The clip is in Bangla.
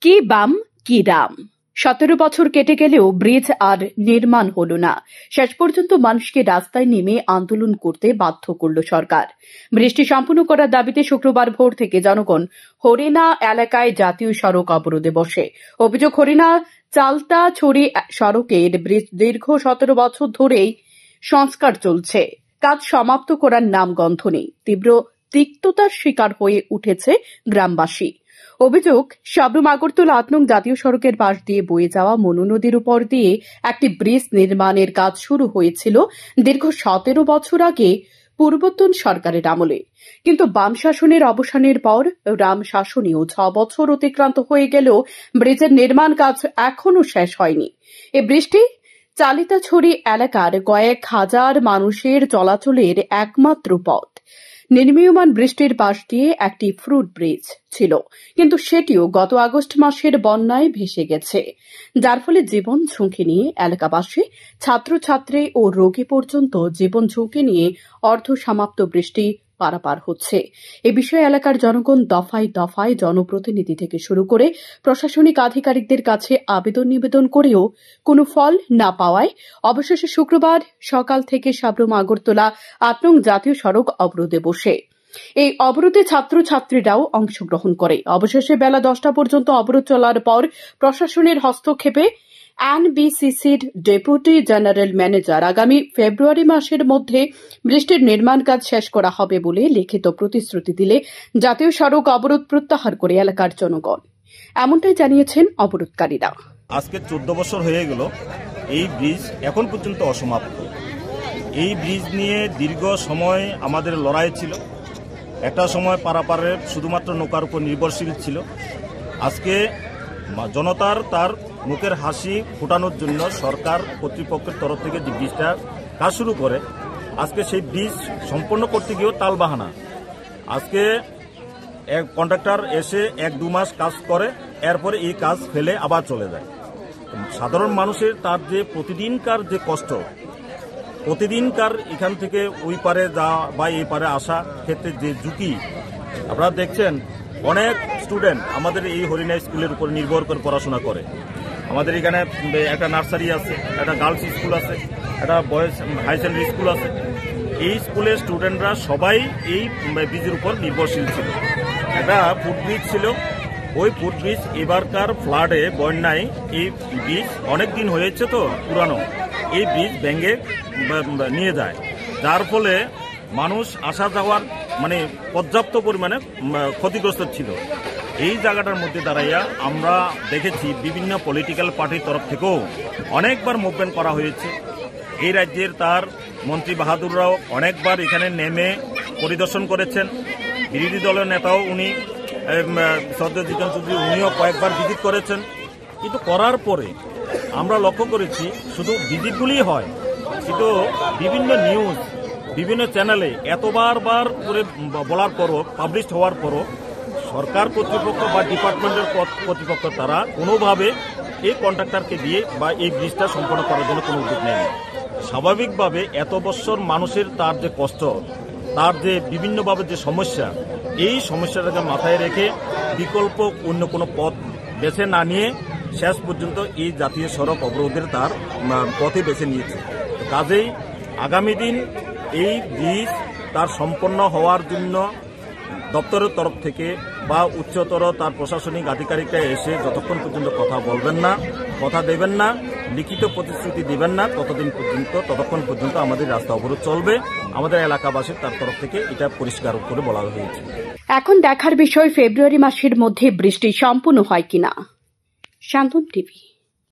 কি বাম কি রাম 17 বছর কেটে গেলেও ব্রিজ আর নির্মাণ হল না। শেষ পর্যন্ত মানুষকে রাস্তায় নেমে আন্দোলন করতে বাধ্য করল সরকার। বৃষ্টি সম্পূর্ণ করার দাবিতে শুক্রবার ভোর থেকে জনগণ হরিণা এলাকায় জাতীয় সড়ক অবরোধে বসে। অভিযোগ, হরিণা চালতা ছড়ি সড়কের ব্রিজ দীর্ঘ 17 বছর ধরেই সংস্কার চলছে, কাজ সমাপ্ত করার নামগন্ধ নেই। তীব্র তিক্ততার শিকার হয়ে উঠেছে গ্রামবাসী। অভিযোগ, সাবরুম আগরতলা ৮ নং জাতীয় সড়কের পাশ দিয়ে বয়ে যাওয়া মনু নদীর উপর দিয়ে একটি ব্রিজ নির্মাণের কাজ শুরু হয়েছিল দীর্ঘ 17 বছর আগে পূর্বতন সরকারের আমলে। কিন্তু বাম শাসনের অবসানের পর রাম শাসনেও 6 বছর অতিক্রান্ত হয়ে গেলেও ব্রিজের নির্মাণ কাজ এখনো শেষ হয়নি। এই বৃষ্টি চালিতাছড়ি এলাকার কয়েক হাজার মানুষের চলাচলের একমাত্র পথ। নির্মীয়মান বৃষ্টির পাশ দিয়ে একটি ফ্রুট ব্রিজ ছিল, কিন্তু সেটিও গত আগস্ট মাসের বন্যায় ভেসে গেছে, যার ফলে জীবন ঝুঁকি নিয়ে এলাকাবাসী, ছাত্রছাত্রী ও রোগী পর্যন্ত জীবন ঝুঁকি নিয়ে অর্ধসমাপ্ত বৃষ্টি পারাপার হচ্ছে। এ বিষয়ে এলাকার জনগণ দফায় দফায় জনপ্রতিনিধি থেকে শুরু করে প্রশাসনিক আধিকারিকদের কাছে আবেদন নিবেদন করেও কোনো ফল না পাওয়ায় অবশেষে শুক্রবার সকাল থেকে সাবরুম আগরতলা ৮ নং জাতীয় সড়ক অবরোধে বসে। এই অবরোধে ছাত্রছাত্রীরাও অংশগ্রহণ করে। অবশেষে বেলা 10টা পর্যন্ত অবরোধ চলার পর প্রশাসনের হস্তক্ষেপে এনবিসিসির ডেপুটি জেনারেল ম্যানেজার আগামী ফেব্রুয়ারি মাসের মধ্যে বৃষ্টির নির্মাণ কাজ শেষ করা হবে বলে লিখিত প্রতিশ্রুতি দিলে জাতীয় সড়ক অবরোধ প্রত্যাহার করে এলাকার জনগণ। এমনটাই জানিয়েছেন অবরোধকারীরা। আজকে 14 বছর হয়ে গেল এই ব্রিজ এখন পর্যন্ত অসমাপ্ত। এই ব্রিজ নিয়ে দীর্ঘ সময় আমাদের লড়াই ছিল। একটা সময় পারাপারে শুধুমাত্র নৌকার উপর নির্ভরশীল ছিল। আজকে জনতার তার মুখের হাসি ফোটানোর জন্য সরকার কর্তৃপক্ষের তরফ থেকে যে ব্রিজটা কাজ শুরু করে, আজকে সেই ব্রিজ সম্পন্ন করতে গিয়েও তালবাহানা। আজকে এক কন্ট্রাক্টর এসে 1-2 মাস কাজ করে, এরপরে এই কাজ ফেলে আবার চলে যায়। সাধারণ মানুষের তার যে প্রতিদিনকার যে কষ্ট, প্রতিদিনকার এখান থেকে ওই পারে যাওয়া বা এই পারে আসা ক্ষেত্রে যে ঝুঁকি, আপনারা দেখছেন অনেক স্টুডেন্ট আমাদের এই হরিণা স্কুলের উপর নির্ভর করে পড়াশোনা করে। আমাদের এখানে একটা নার্সারি আছে, একটা গার্লস স্কুল আছে, একটা বয়েজ হাই সেকেন্ডারি স্কুল আছে। এই স্কুলের স্টুডেন্টরা সবাই এই ব্রিজের উপর নির্ভরশীল ছিল। একটা ফুটব্রিজ ছিল, ওই ফুটব্রিজ এবারকার ফ্লাডে বন্যায় এই ব্রিজ অনেক দিন হয়েছে তো পুরানো, এই ব্রিজ ভেঙে নিয়ে যায়, যার ফলে মানুষ আসা যাওয়ার পর্যাপ্ত পরিমাণে ক্ষতিগ্রস্ত ছিল। এই জায়গাটার মধ্যে দাঁড়াইয়া আমরা দেখেছি বিভিন্ন পলিটিক্যাল পার্টির তরফ থেকেও অনেকবার মুভমেন্ট করা হয়েছে। এই রাজ্যের তার মন্ত্রী বাহাদুররাও অনেকবার এখানে নেমে পরিদর্শন করেছেন। বিরোধী দলের নেতাও উনি শ্রদ্ধেয় জিতেন চৌধুরী উনিও কয়েকবার ভিজিট করেছেন। কিন্তু করার পরে আমরা লক্ষ্য করেছি শুধু ভিজিটগুলি হয়, কিন্তু বিভিন্ন নিউজ, বিভিন্ন চ্যানেলে এতবার করে বলার পরও, পাবলিশ হওয়ার পরও সরকার কর্তৃপক্ষ বা ডিপার্টমেন্টের কর্তৃপক্ষ তারা কোনোভাবে এই কন্ট্রাক্টরকে দিয়ে বা এই ব্রিজটা সম্পন্ন করার জন্য কোনো উদ্যোগ নেয়নি। স্বাভাবিকভাবে এত বছর মানুষের তার যে কষ্ট, তার যে বিভিন্নভাবে যে সমস্যা, এই সমস্যাটাকে মাথায় রেখে বিকল্প অন্য কোনো পথ বেছে না নিয়ে শেষ পর্যন্ত এই জাতীয় সড়ক অবরোধের তার পথে বেছে নিয়েছে। কাজেই আগামী দিন এই ব্রিজ তার সম্পন্ন হওয়ার জন্য দপ্তরের তরফ থেকে বা উচ্চতর তার প্রশাসনিক আধিকারিকরা এসে যতক্ষণ পর্যন্ত কথা বলবেন না, কথা দেবেন না, লিখিত প্রতিশ্রুতি দিবেন না, ততক্ষণ পর্যন্ত আমাদের রাস্তা অবরোধ চলবে। আমাদের এলাকাবাসীর তার তরফ থেকে এটা পরিষ্কার করে বলা হয়েছে। এখন দেখার বিষয় ফেব্রুয়ারি মাসের মধ্যে বৃষ্টি সম্পূর্ণ হয় কিনা। শান্তন টিভি।